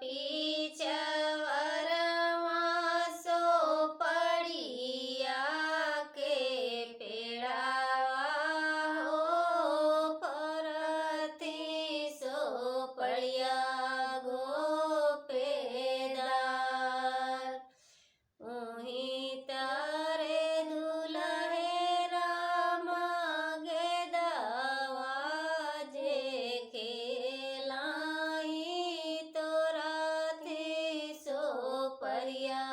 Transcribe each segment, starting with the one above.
पीछवरवा सो पड़िया के पेड़ावा हो फरती सो पड़िया गोपेदार। उही तारे दुलहे राम गेदवा जे खेलाई तोरा थी सो परिया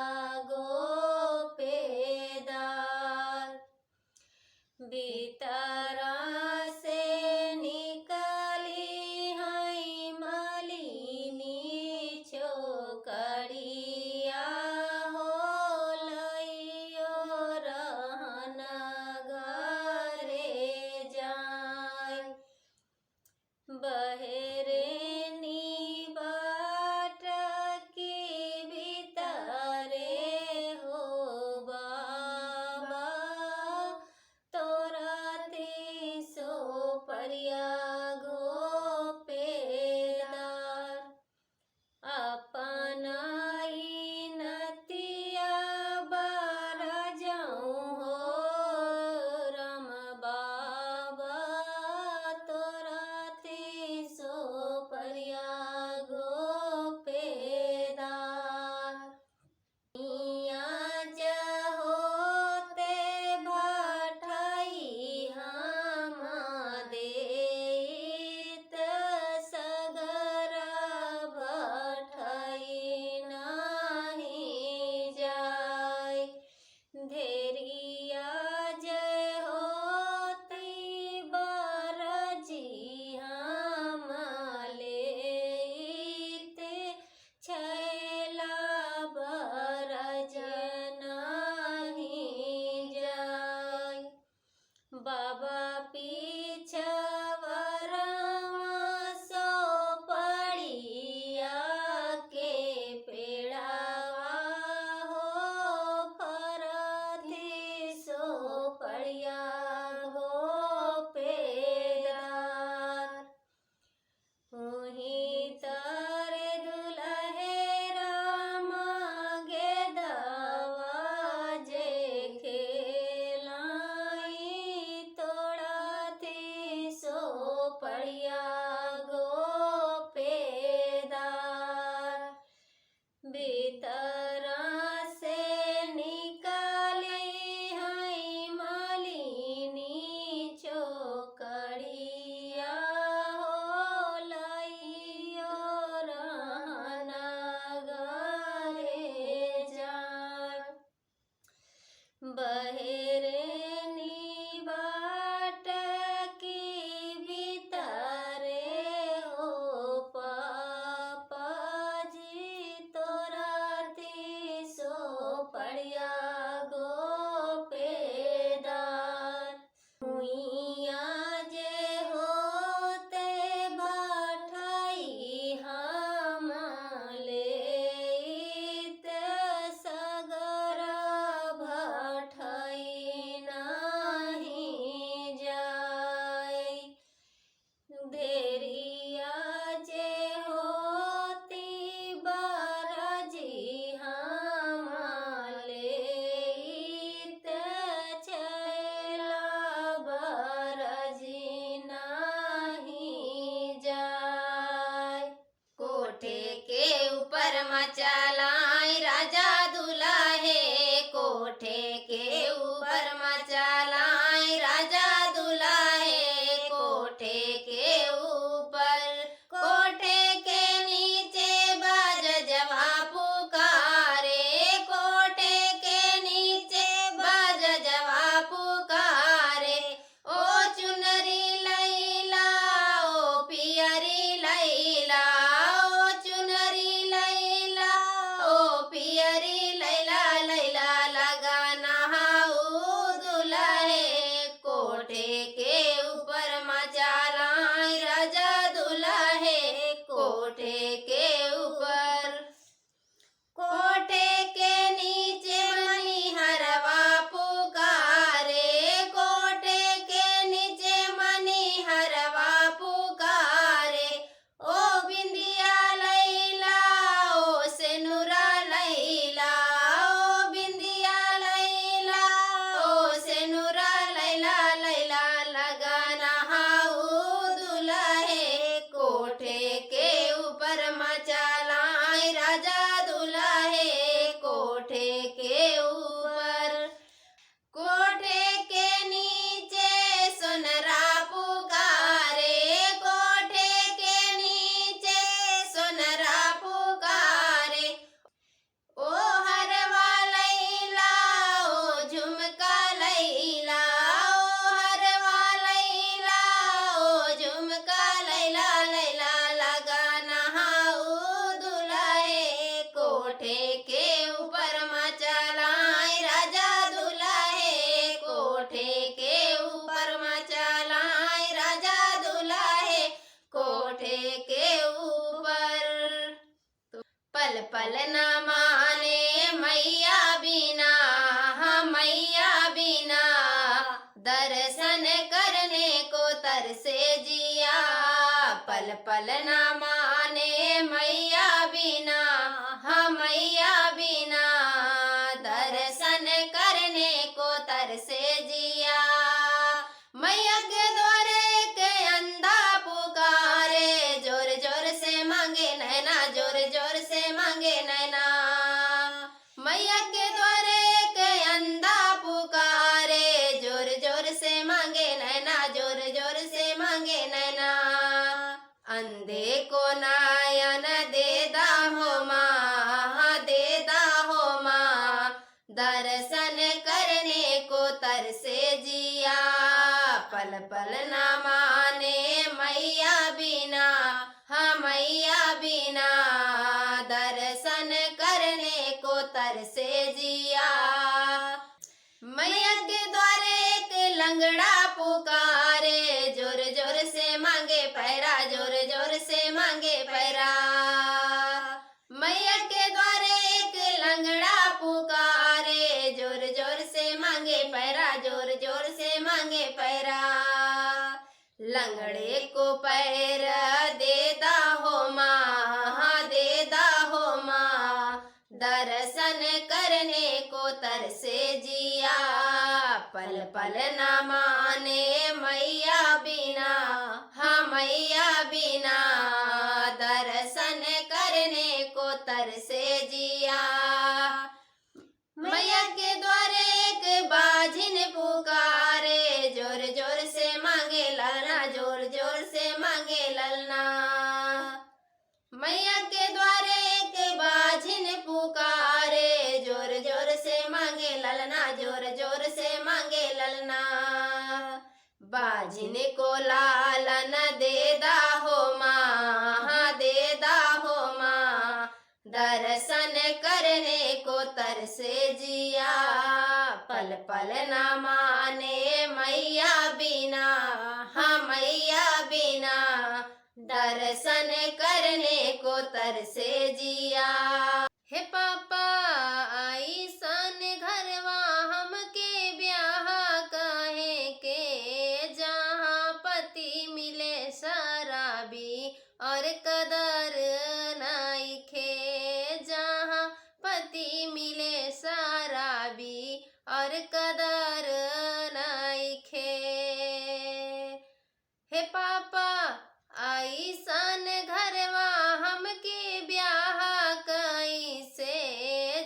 गोपेदार। भीतरा से निकली हई मलिनी छोकरिया हो लइयो रहन घरे जाय। बहेरेनी बाट की भीतरे हो बाबा तोरा थी सो परिया गोपेदार। अपनाई नतिया बार जाऊँ हो राम बाबा तोरा थी सो परिया गोपेदार। होते भाठाई हम देत सगर भाठाई नहीं जाय। धेरिया जय होती बारजी हम लेते छैला बरज नहीं जाय। बाबा पीछवरवा सो पड़िया के पेड़ावा हो फरती सो पड़िया गोपेदार। उही तारे दुलहे राम गेदवा जे खेलाई तोड़ा थी सो पड़िया गोपेदार। भीतरा से निकाली हई मलिनी छोकरिया हो लइयो रहन घरे जाय। बहेरेनी बाट की भीतरे हो पापाजी तोरा थी सो पड़िया गोपेदार। हुइया जे होते भाठाई हम लेत सगर भाठाई नहीं जाय। धेरिया जे होती बारजी हम लेत छैला बरजी नहीं जाय। कोठे के ऊपर मचलाई राजा दुल्हे कोठे के ऊपर मचलाई राजा दुल्हे कोठे के ऊपर। कोठे के नीचे बजजवा पुकारे कोठे के नीचे बजजवा पुकारे। ओ चुनरी लैला ओ पियरी लैला ओ चुनरी लैला ओ पियरी लैला लैला लगाना हाउ दुल्हे कोठे के ऊपर मचालाई राजा दुल्हे कोठे के ऊपर। कोठे के नीचे मनिहरवा पुकारे कोठे के नीचे मनिहरवा पुकारे। ओ बिंदिया लैला कोठे के ऊपर मचलाए राजा दुल्हे, कोठे के ऊपर मचलाए राजा दुल्हे, कोठे के ऊपर। पल पल न माने मैया बिना, मैया बिना, दर्शन करने को तरसे जिया। पल पल न माने मैया बिना, मैया बिना, दर्शन करने को तरसे जिया। मैया के द्वारे के अंधा पुकारे, जोर जोर से मांगे नैना, जोर जोर से मांगे नैना। मैया के द्वारे के अंधा पुकारे, जोर जोर से मांगे नैना, जोर जोर से मांगे नैना। अंधे को नयन देदा हो माँ, देदा हो माँ, दर्शन करने को तरसे जिया। पल पल न माने मैया बिना, मैया बिना, दर्शन करने को तरसे जिया। मैया के द्वारे एक लंगड़ा पुकारे, जोर जोर से मांगे पैरा, जोर जोर से मांगे पैरा। मैया के द्वारे एक लंगड़ा पुकारे, जोर जोर से मांगे पैरा, जोर जोर से मांगे पैरा। लंगड़े को पैर देदा हो माँ, देदा हो माँ, दर्शन करने को तरसे जिया। पल पल न माने मैया बिना, मैया बिना, दर्शन करने को तरसे जिया। मैया के द्वारे एक बाझिन पुकारे, जोर जोर से मांगे ललना, जोर जोर से मांगे ललना। मैया के द्वारे एक बाझिन पुकारे, जोर जोर से मांगे ललना, जोर जोर से मांगे ललना। बाझिन को लालन देदा हो माँ, देदा हो माँ, दर्शन करने को तरसे जिया। पल पल न माने मैया बिना, मैया बिना, दर्शन करने को तरसे जिया। हे पापा ऐसन घरवा हमके ब्याह काहे के, जहाँ पति मिले शराबी और कदर नइखे, जहाँ पति मिले शराबी और कदर नइखे। हे पापा ऐसन घरवा हमके ब्याह कैसे,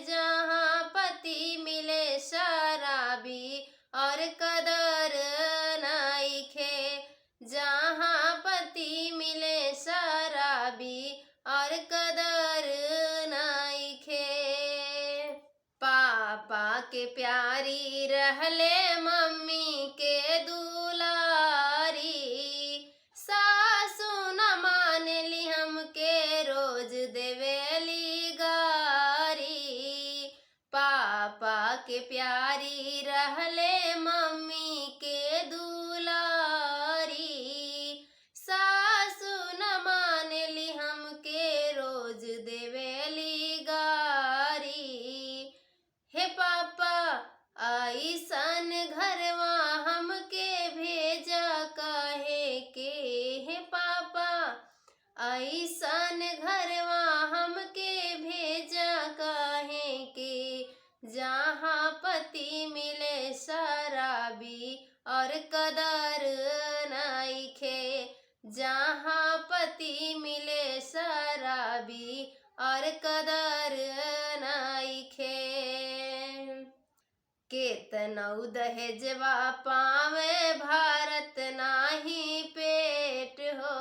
जहाँ पति मिले शराबी और कदर नइखे, जहाँ पति मिले शराबी और कदर नइखे। पापा के प्यारी रहले मम्मी के दुलारी, सासू न मान ली हमके रोज देवेली गारी। पापा के प्यारी रहले मम्मी के दुलारी, सासू न मान ली हमके रोज देवेली गारी। हे पापा ऐसन घरवा हमके भेजा काहे के, हे पापा ऐसन घरवा हमके भेजा काहे के, जहाँ पति मिले शराबी और कदर नइखे, जहाँ पति मिले शराबी और कदर नइखे। केतनऊ दहेजवा पावे भारत नाही पेट हो,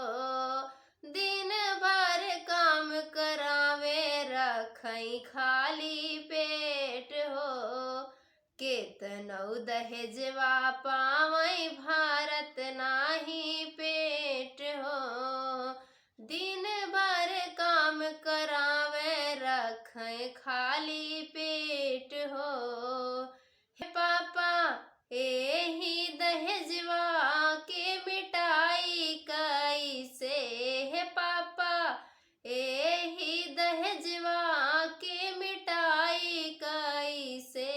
दिन भर काम करावे रखई खाली पेट हो। केतनऊ दहेजवा पावई भारत नाही पेट हो, दिन भर काम करावे रखई खाली पेट हो। हे पापा एही दहेजवा के मिटाई कैसे, हे पापा एही दहेजवा के मिटाई कैसे,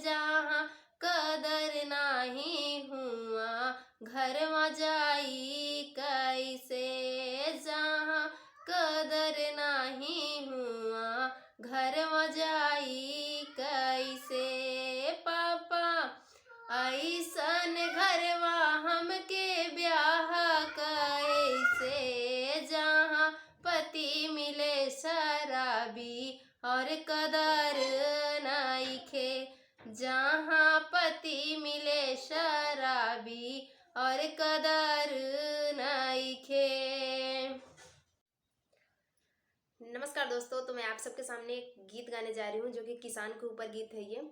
जहाँ कदर नाही हुआ घरवा जाई कैसे, जहाँ कदर नाही हुआ घरवा जाई कैसे। पापा ऐसन घरवा हमके ब्याह कैसे, जहाँ पति मिले शराबी और कदर नइखे, जहाँ पति मिले शराबी और कदर नइखे। नमस्कार दोस्तों, तो मैं आप सबके सामने एक गीत गाने जा रही हूँ जो कि किसान के ऊपर गीत है ये।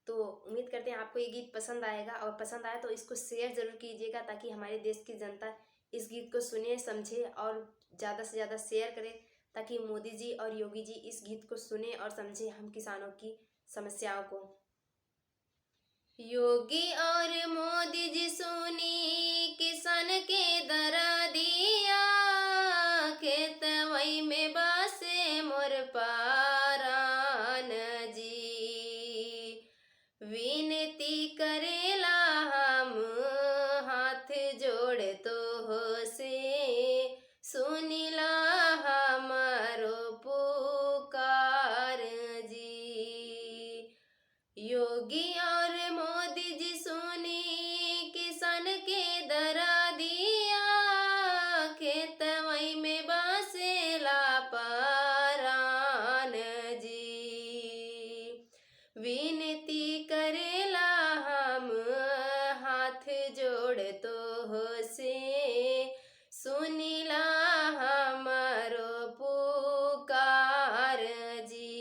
तो उम्मीद करते हैं आपको ये गीत पसंद आएगा, और पसंद आया तो इसको शेयर ज़रूर कीजिएगा ताकि हमारे देश की जनता इस गीत को सुने, समझे और ज़्यादा से ज़्यादा शेयर करे, ताकि मोदी जी और योगी जी इस गीत को सुने और समझे हम किसानों की समस्याओं को। योगी और मोदी जी सुनी किसान के दर्दिया, खेतवई में बसे मोर पारान जी, विनती करेला हम हाथ जोड़ तो हो से, सुनिला हमारो पुकार जी। योगी और मोदी जी सुनी किसान के दर्दिया, खेतवई में बसेला पारान जी, विनती करेला हम हाथ जोड़ तो हो से, सुनिला हमारो पुकार जी।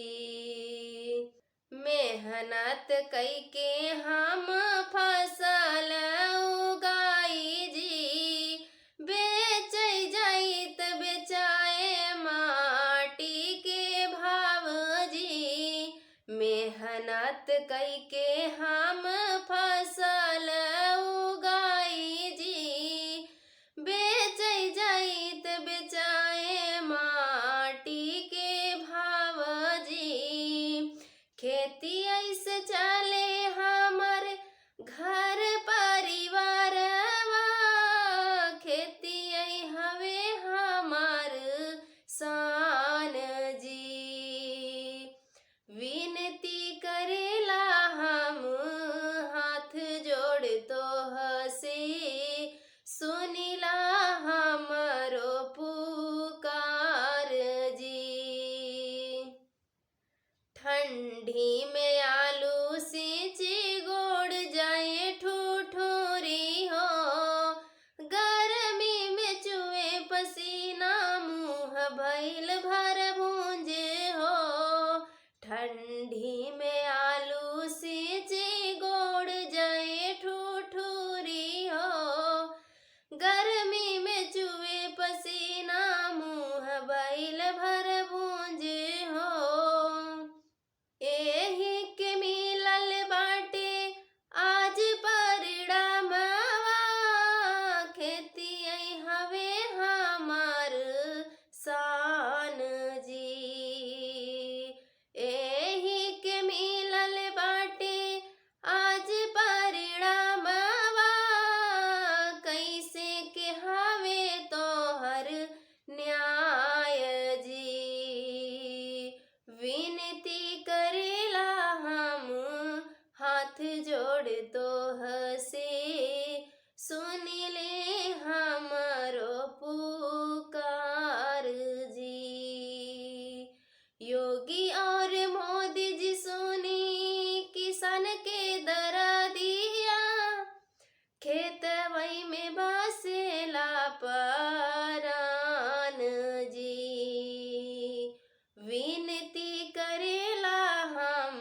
मेहनत कई के हम फसल उगाई जी, बेच जाइत बेचाए माटी के भाव जी, मेहनत कई के हम फसल उगाई जी, बेच जाइत बेचाए माटी के भाव जी। खेती ऐसे चले हमर घर परिवारवा, खेती ऐ हवे हमार शान जी, विनती करेला हम हाथ जोड़ तो हसे, सुनिला हमारो पुकार जी। ठंडी में आलू सींची गोड़ जाए ठुठुरी हो, गर्मी में चुए पसीना मुँह भइल भर भूंजे हो, ठंडी में आलू सींची गोड़ जाए ठुठुरी हो, गर्मी में चुए पसीना मुँह भइल भर भूंजे हो। एही के मिलल बाटे आज परिणामवा, खेती ऐ हवे हमार शान जी, एही के मिलल बाटे आज परिणामवा, कैसे के हवे तोहर न्याय जी, विनती करेला हम हाथ जोड़ तो हसे, सुनिले हमारो पुकार जी। योगी और मोदी जी सुनी किसान के दर्दिया, खेतवई में बसेला पारान जी, विनती करेला हम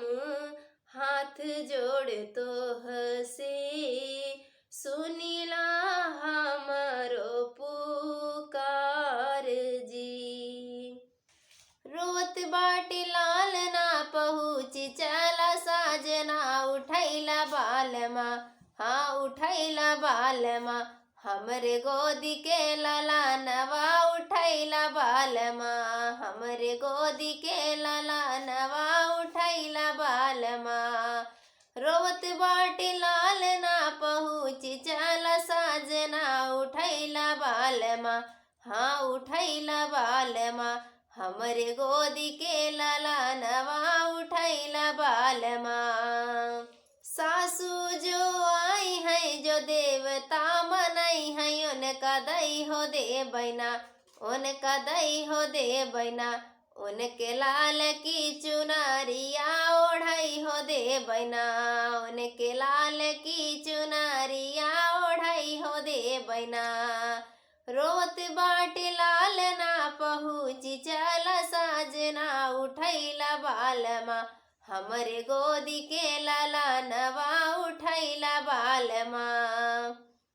हाथ जोड़ तो हसे, सुनिला हमारो पुकार जी। रोत बाटे लाल ना बालमा, हाँ उठैला बालमा, हमरे गोदी के ललानवा उठैला बालमा, हमरे गोदी के ललानवा उठैला बालमा। रोवत बाटे लाल ना पहुँची चल साजना उठैला बालमा, हाँ उठैला बालमा, हमरे गोदी के ललानवा उठैला बालमा। सासू जो आई है जो देवता मनई है उनका दई हो दे बैना, उनका दई हो दे बैना, उनके लाल की चुनरिया ओढ़ई हो दे बैना, उनके लाल की चुनरिया ओढ़ई हो दे बैना। रोत बाटे लाल ना पहुँची चल साजना उठैला बालमा, हमरे गोदी के ललानवा उठैला बालमा।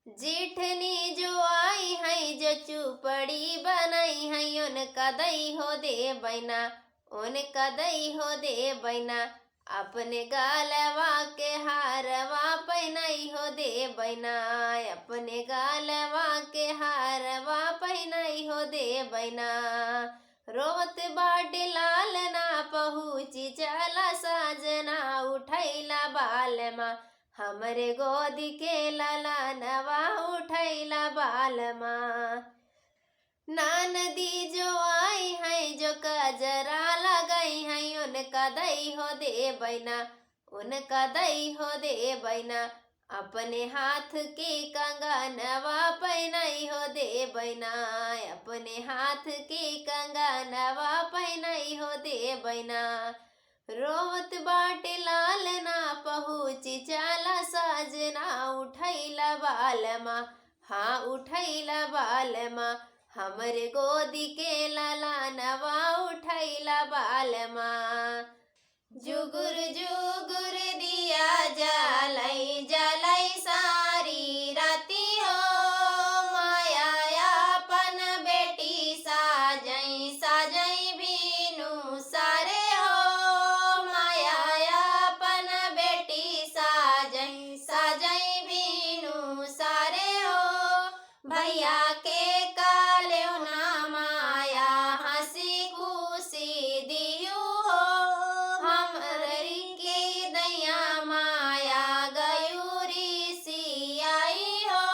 जेठनी जो आई है जो चुपड़ी बनई है उनका दई हो दे बैना, उनका दई हो दे बैना, अपने गालवा के हारवा पहनई हो दे बैना, अपने गालवा के हारवा पहनई हो दे बैना। रोवत बाटे लाल ना पहुँची चला साजना उठैला बालमा, हमरे गोदी के ललानवा उठैला बालमा। नानदी जो आई है जो कजरा लगई है उनका दई हो दे बैना, उनका दई हो दे बैना, अपने हाथ के कंगनवा पहनई हो दे बैना, अपने हाथ के कंगनवा पहनई हो दे बैना। रोवत बाटे लाल ना पहुँची चला साजना उठैला बालमा, हाँ उठैला बालमा, हमरे गोदी के ललानवा उठैला बालमा। जुगुर जुगुर दिया जलाई जलाई सारी राती हो, माया अपन बेटी साजई साजई बीनू सारे हो, माया अपन बेटी साजई साजई बीनू सारे हो। भैया के काल्यो ना माया हंसी खुशी दियू हो, हमरी के दैया माया गयूरी सी आई हो,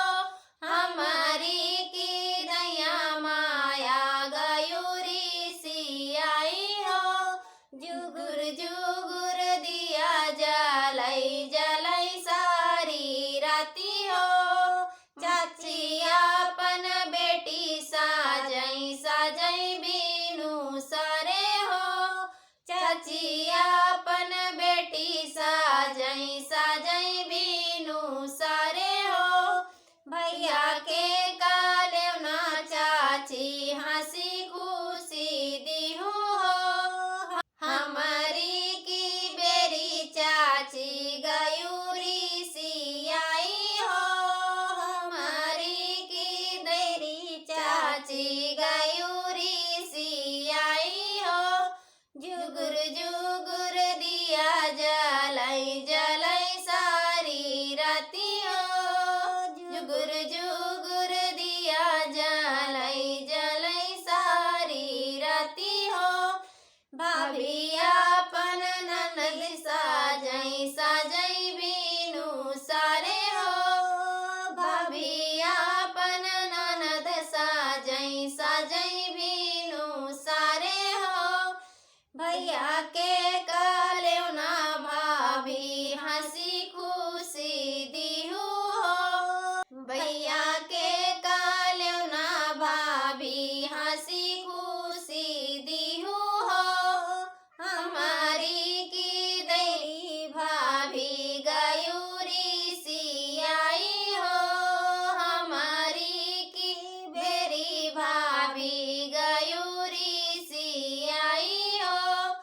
हमारी की दैया माया गयूरी सी आई हो। जुगुर जुगुर दिया जलाई जलाई सारी राती हो, चाची अपन बेटी साजई साजई बीनू सारे हो, चाची अपन बेटी साजई साजई बीनू सारे हो। भैया के काल्यो ना चाची हंसी खुशी दिहू हो, हमारी की बेरी चाची गयूरी सी आई हो, हमारी की देरी चाची गयूरी सी आई हो। जुगुर जुगुर दिया जलाई जलाई सारी राती हो, जुगुर जुगुर दिया जलाई जलाई सारी राती हो। भाभी अपन ननद साजई साजई बीनू सारे हो, भाभी अपन ननद साजई साजई बीनू सारे हो। भैया के काल्यो ना भाभी हंसी खुशी दिहू हो, भैया के काल्यो ना भाभी हंसी खुशी दिहू हो, हमारी की दैरी भाभी गयूरी सी आई हो, हमारी की बेरी भाभी गयूरी सी आई हो।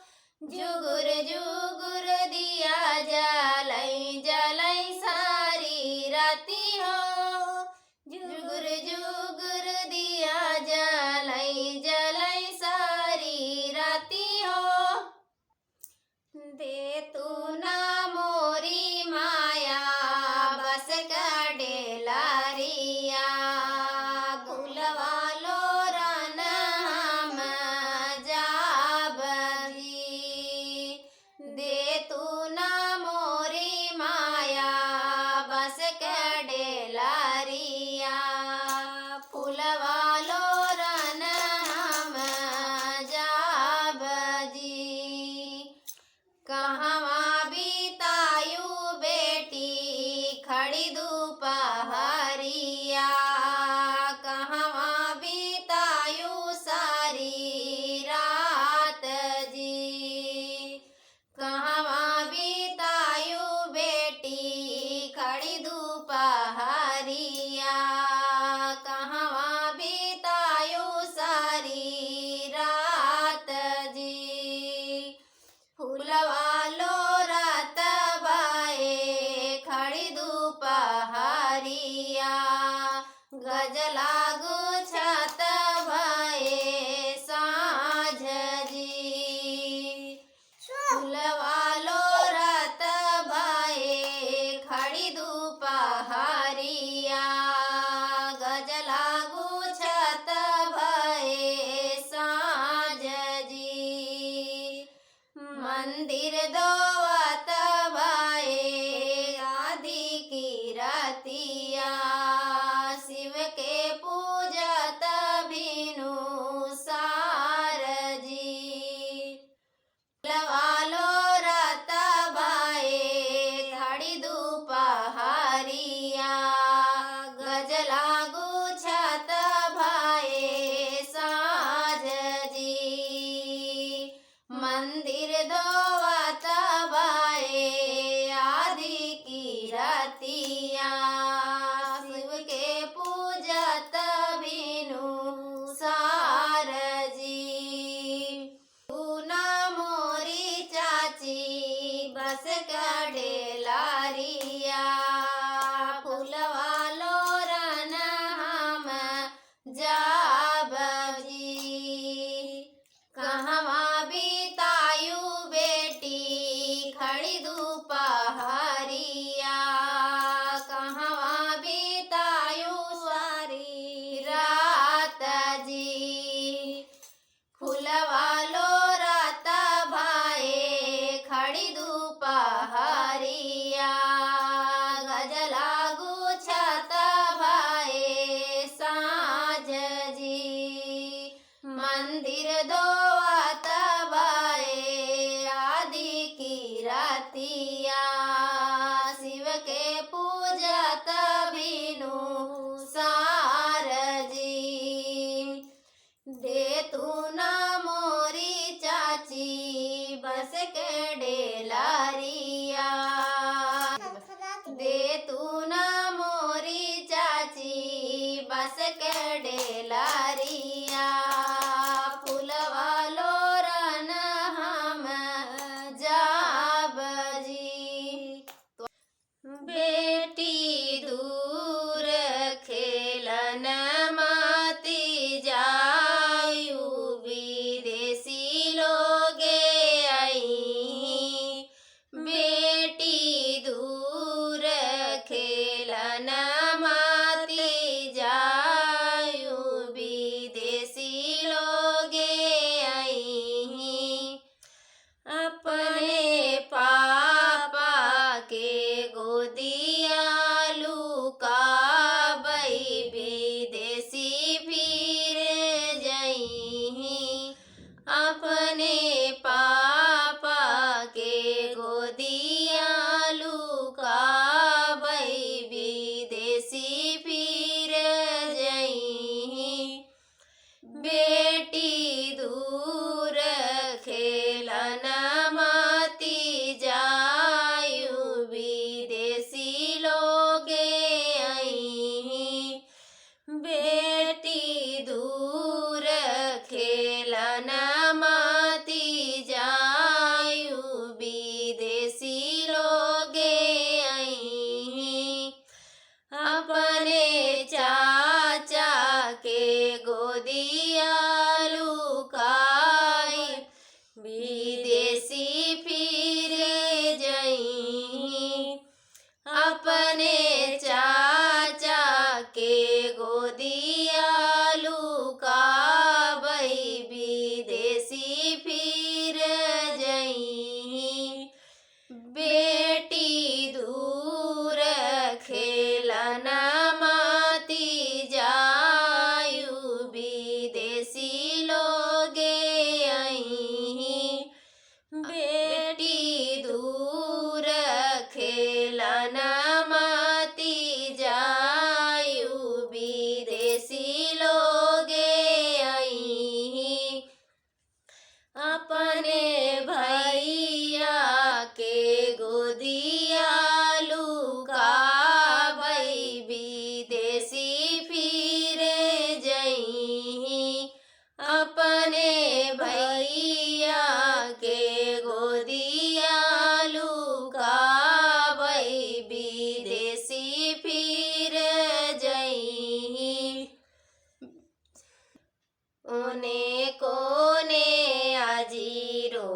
मंदिर धोवत भाए आदि की रतिया शिव के पूजत बिनु सारजी लवालो रत भाए घड़ी दोपहरिया गजला गुछत भाए साँझ जी मंदिर धोवत भाए आदि की रतिया शिव के पूजत बिनु सारजी मोरी चाची बस कडेलारिया फूलवालो रन हम जाबजी कहवा बितायु बेटी खड़ी दोपहरिया कहवा बितायु सारी रात जी फूलवालो रात भाए खड़ी दोपहरिया गजला गुछत भाए साँझ जी मंदिर धोवत भाए आदि की रतिया शिव के पूजत बिनु सारजी दे तू ना मोरी चाची बस के डेलारिया दे तू ना मोरी चाची बस के डेलारिया फूलवालो रन हम जाबजी बेटी दूर खेलन माती जायु विदेशी लोगे आई बेटी दूर खेलन माती जायु विदेशी लोगे आई अपने पापा के गोदिया लुका बई विदेशी फिर जई अपने पापा के गोदिया लुका बई विदेशी फिर जई बेटी दूर खेलन माती जायु विदेशी लोगे आई बेटी दूर खेलन माती जायु विदेशी लोगे आई अपने चाचा के गोदिया लुकाई विदेशी फिर जई अपने चाचा के गोदिया लुकाबई विदेशी फिर जई बेटी दूर खेलन माती जायु विदेशी लोगे आई बेटी दूर खेलन माती जायु विदेशी लोगे आई अपने भैया के गोदिया लुकाबई विदेशी फिर जई अपने भैया के गोदिया लुकाबई विदेशी फिर जई उन्हें कोने अजीरो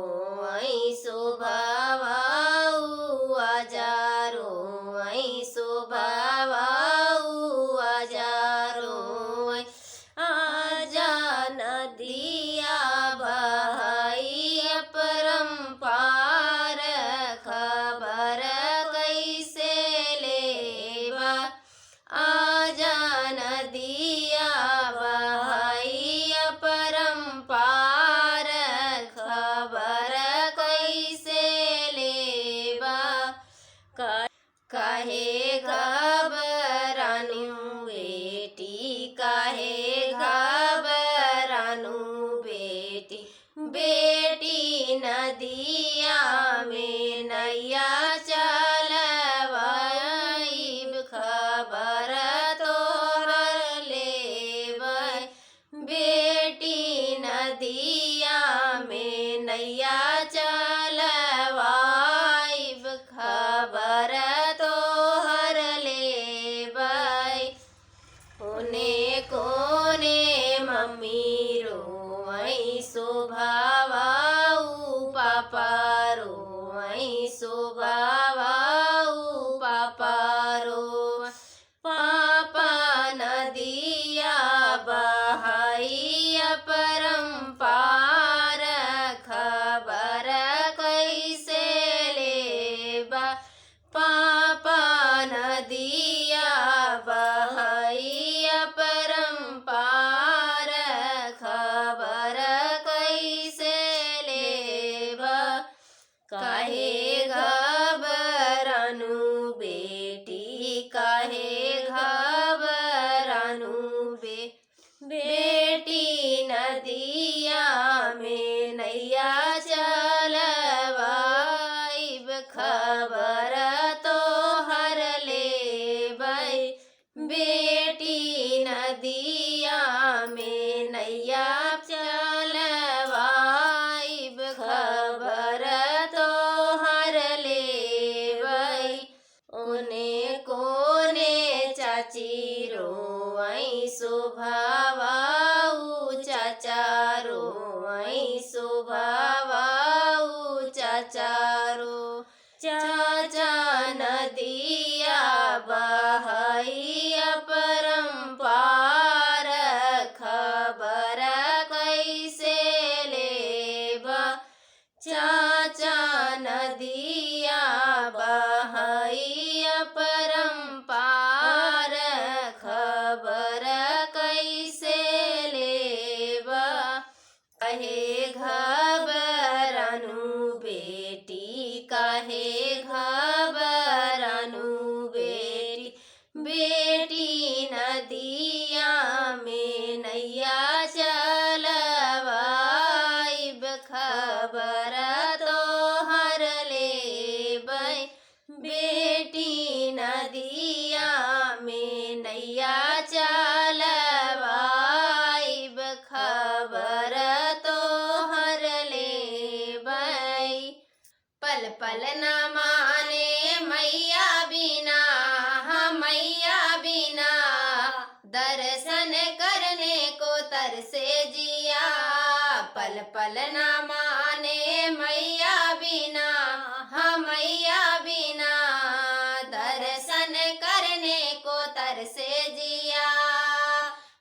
नदिया में नैया चलवाइब खबर तोहर लेबै बेटी नदिया में नैया चलवाइब खबर तोहर लेबै कोने कोने मम्मी रोई शोभावाऊ पापा रोई शोभावाऊ पापा रो पापा नदिया बहाई परम्पार खबर कैसे लेबा पापा नदिया बहाई परम्पार खबर कैसे लेबा काहे घबरानु बेटी काहे घबरानु बेटी नदिया में नैया चलवाइब खबर तोहर लेबै बेटी नदिया में नैया चलवाइब खबर तोहर लेबै ओने कोने चाची रोई शोभावाऊ चाचा रोई शोभावाऊ चाचा रो चाचा नदिया बहाई परम्पार खबर कैसे लेबा चाचा नदिया बहाई परम्पार खबर कैसे लेबा काहे घबरानु बेटी काहे घबरानु बेटी नदिया में नैया चलवाइब खबर तोहर लेबै बेटी नदिया में नैया चलवाइब खबर तोहर लेबै पल पल न माने मैया बिना मैया बिना दर्शन करने को तरसे जिया पल पल न माने मैया बिना मैया बिना दर्शन करने को तरसे जिया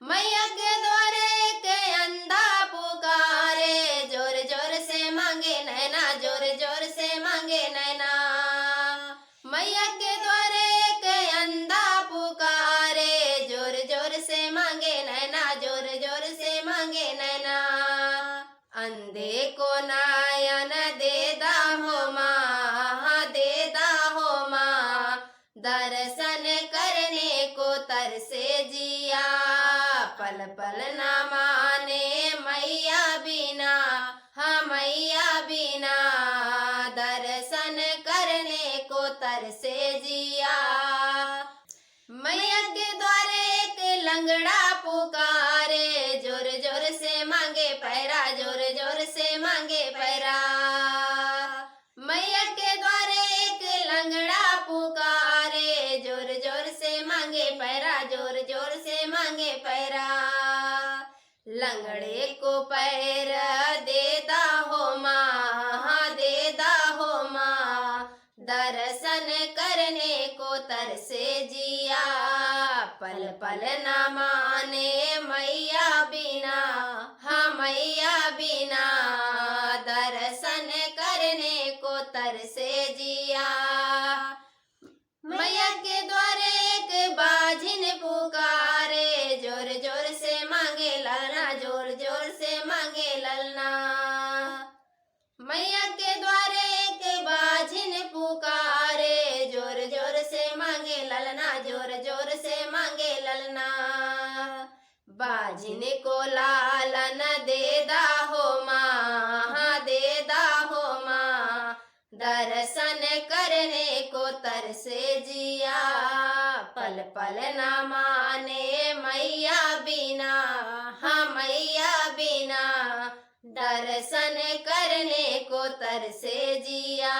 मैया के द्वारे के अंधा पुकारे जोर जोर से मांगे नैना जोर जोर से मांगे नैना मैया के द्वारे के अंधा पुकारे जोर जोर से मांगे नैना जोर जोर से मांगे नैना अंधे को नयन देदा हो माँ देदा हो माँ दर्शन करने को तरसे जिया पल पल न माने मैया बिना मैया बिना दर्शन करने को तरसे जिया मैया के द्वारे एक लंगड़ा पुकारे जोर जोर से मांगे पैरा जोर जोर से मांगे पैरा मैया के द्वारे एक लंगड़ा पुकारे जोर जोर से मांगे पैरा जोर जोर से मांगे पैरा लंगड़े को पैर देदा हो माँ देदा हो माँ दर्शन करने को तरसे जिया पल पल न माने मैया बिना मैया बिना दर्शन करने को तरसे जिया मैया के द्वारे एक बाजिन पुकारे जोर जोर से मांगे ललना जोर जोर से मांगे ललना मैया के द्वारे एक बाजिन पुकारे जोर जोर से मांगे ललना जोर जोर से मांगे ललना बाजिन को लालन देदा हो माँ देदा हो दर्शन करने को तरसे जिया, पल पल न माने मैया बिना, हाँ मैया बिना, दर्शन करने को तरसे जिया।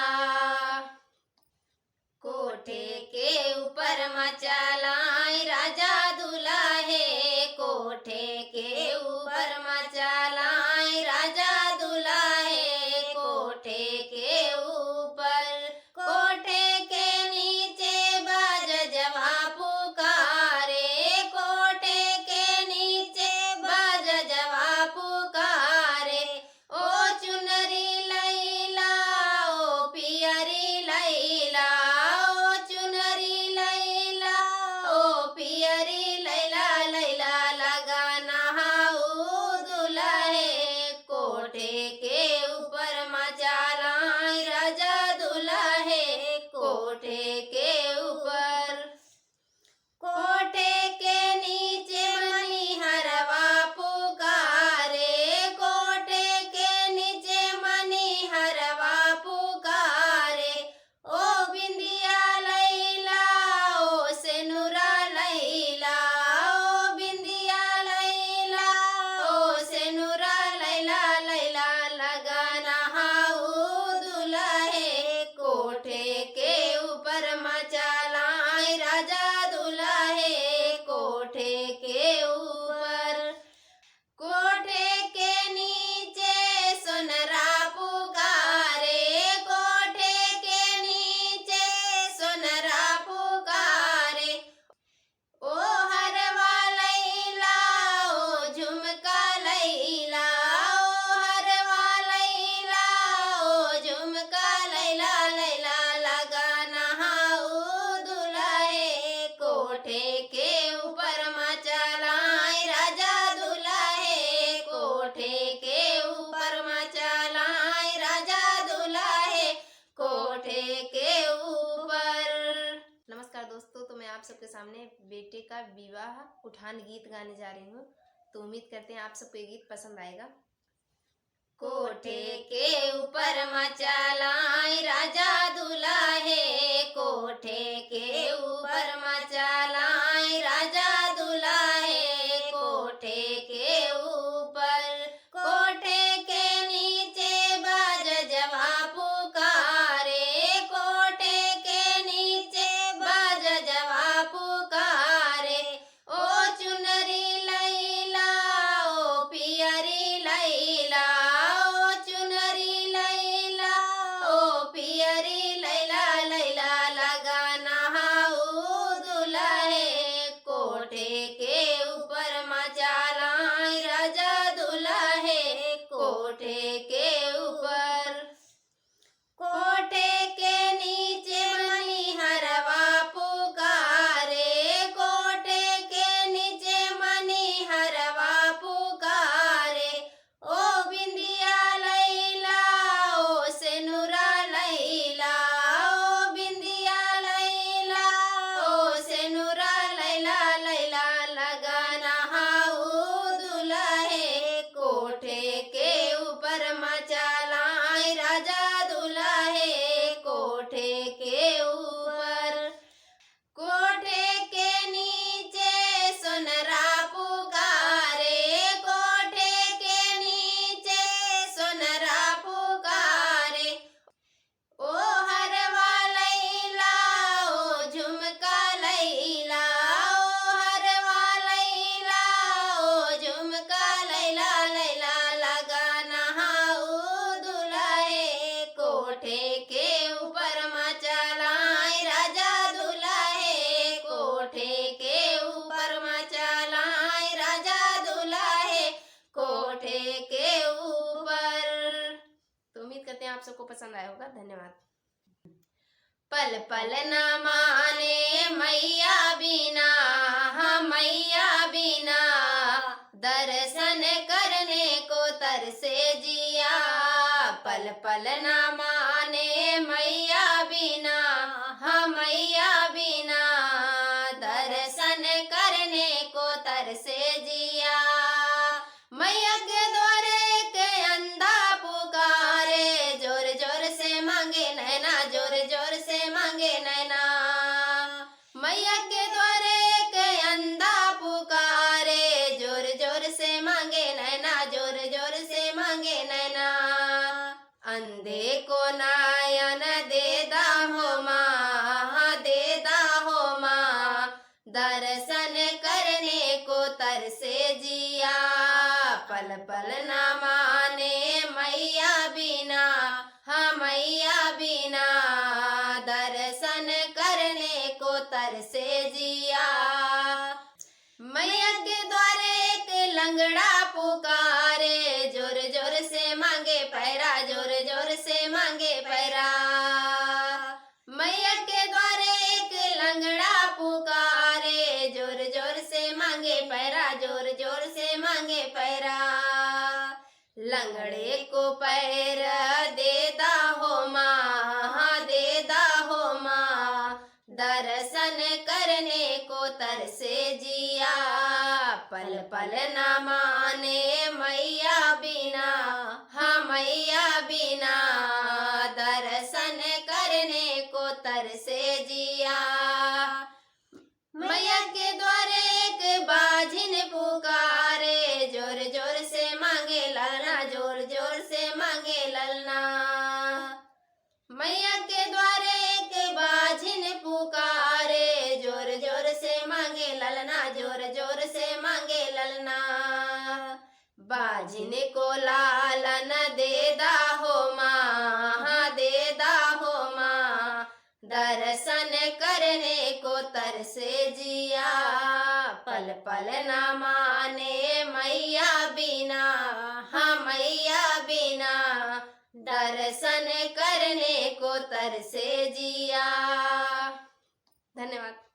कोठे के ऊपर मचालाई राजा दुल्हे, कोठे के ऊपर मचालाई राजा दुल्हे, कोठे के ऊपर, कोठे के नीचे बाज जवा पुकारे, कोठे के नीचे बाज जवा पुकारे, ओ चुनरी लैला ओ पियरी लैला, कोठे के ऊपर, कोठे के नीचे मणिहरवा पुकारे, कोठे के नीचे मणिहरवा पुकारे, ओ बिंदिया लैला ओ सेनुरा लैला, ओ बिंदिया लैला ओ सेनुरा लैला, लैला लगाना हाउ दुल्हे, कोठे के ऊपर मचालाई राजा दुल्हे, कोठे के ऊपर, कोठे के नीचे सोनरा पुकारे, कोठे के नीचे सोनरा पुकारे, ओ हरवा लैला ओ झुमका लैला, ओ हरवा लैला ओ झुमका लैला, लैला लगाना हाउ दुल्हे, कोठे के ऊपर मचालाई राजा दुल्हे, कोठे के ऊपर मचालाई राजा दुल्हे, कोठे के ऊपर। नमस्कार दोस्तों, तो मैं आप सबके सामने बेटे का विवाह उठान गीत गाने जा रही हूँ। तो उम्मीद करते हैं आप सबको ये गीत पसंद आएगा। कोठे के ऊपर मचालाई राजा दुल्हे, कोठे के ऊपर मचालाई राजा दुल्हे, कोठे के ऊपर, कोठे के नीचे बाज जवा पुकारे, कोठे के नीचे बाज जवा पुकारे, ओ चुनरी लैला ओ पियरी लैला, ओ चुनरी लैला ओ पियरी लैला, लैला लगाना हाउ दुल्हे, कोठे के ऊपर मचालाई राजा दुल्हे, कोठे के ऊपर, कोठे के नीचे मणिहरवा पुकारे, कोठे के नीचे मणिहरवा पुकारे, ओ बिंदिया लैला ओ सेनुरा लैला, ओ बिंदिया लैला ओ सेनुरा लैला, लैला लगाना हाउ दुल्हे, कोठे के ऊपर मचालाई राजा दुल्हे, कोठे के ऊपर, कोठे के नीचे सोनरा पुकारे, कोठे के नीचे सोनरा पुकारे, ओ हरवा लैला ओ झुमका लैला, ओ हरवा लैला ओ झुमका लैला, लैला लगाना हाउ दुल्हे, कोठे के ऊपर मचालाई राजा दुल्हे, कोठे के ऊपर मचालाई राजा दुल्हे, कोठे के ऊपर। तो उम्मीद करते हैं आप सबको पसंद आया होगा। धन्यवाद। पल पल न माने मैया बिना, हाँ मैया बिना, दर्शन करने को तरसे जिया, पल पल न माने मैया बिना, हाँ मैया बिना, दर्शन करने को तरसे जिया, मैया के द्वारे के अंधा पुकारे, जोर जोर से मांगे नैना जोर जोर से मांगे नैना। मैया के द्वारे एक अंधा पुकारे, जोर जोर से मांगे नैना, जोर जोर से मांगे नैना। अंधे को नयन देदा हो माँ, देदा हो माँ, दर्शन करने को तरसे जिया। पल पल ना माने मैया बिना, हाँ मैया बिना, दर्शन करने को तरसे जिया। मैया के द्वारे एक लंगड़ा पुकारे, जोर जोर से मांगे पैरा, जोर जोर से मांगे पैरा। मैया के द्वारे एक लंगड़ा पुकारे, जोर जोर से मांगे पैरा, जोर जोर से मांगे पैरा। लंगड़े को पैर देदा हो माँ, देदा हो माँ, दर्शन करने को तरसे जिया। पल पल ना माने मैया बिना, हाँ मैया बिना, दर्शन करने को तरसे जिया। मैया के द्वारे एक बाजिन पुकारे, जोर जोर से मांगे ललना, जोर जोर से मांगे ललना। मैया के द्वारे एक बाजिन पुकारे, जोर जोर से मांगे ललना, जोर जोर से मांगे ललना। बाजिन को लालन देदा हो माँ, देदा हो माँ, दर्शन करने को तरसे जिया। पल पल ना माने मैया बिना, हाँ मैया बिना, दर्शन करने को तरसे जिया। धन्यवाद।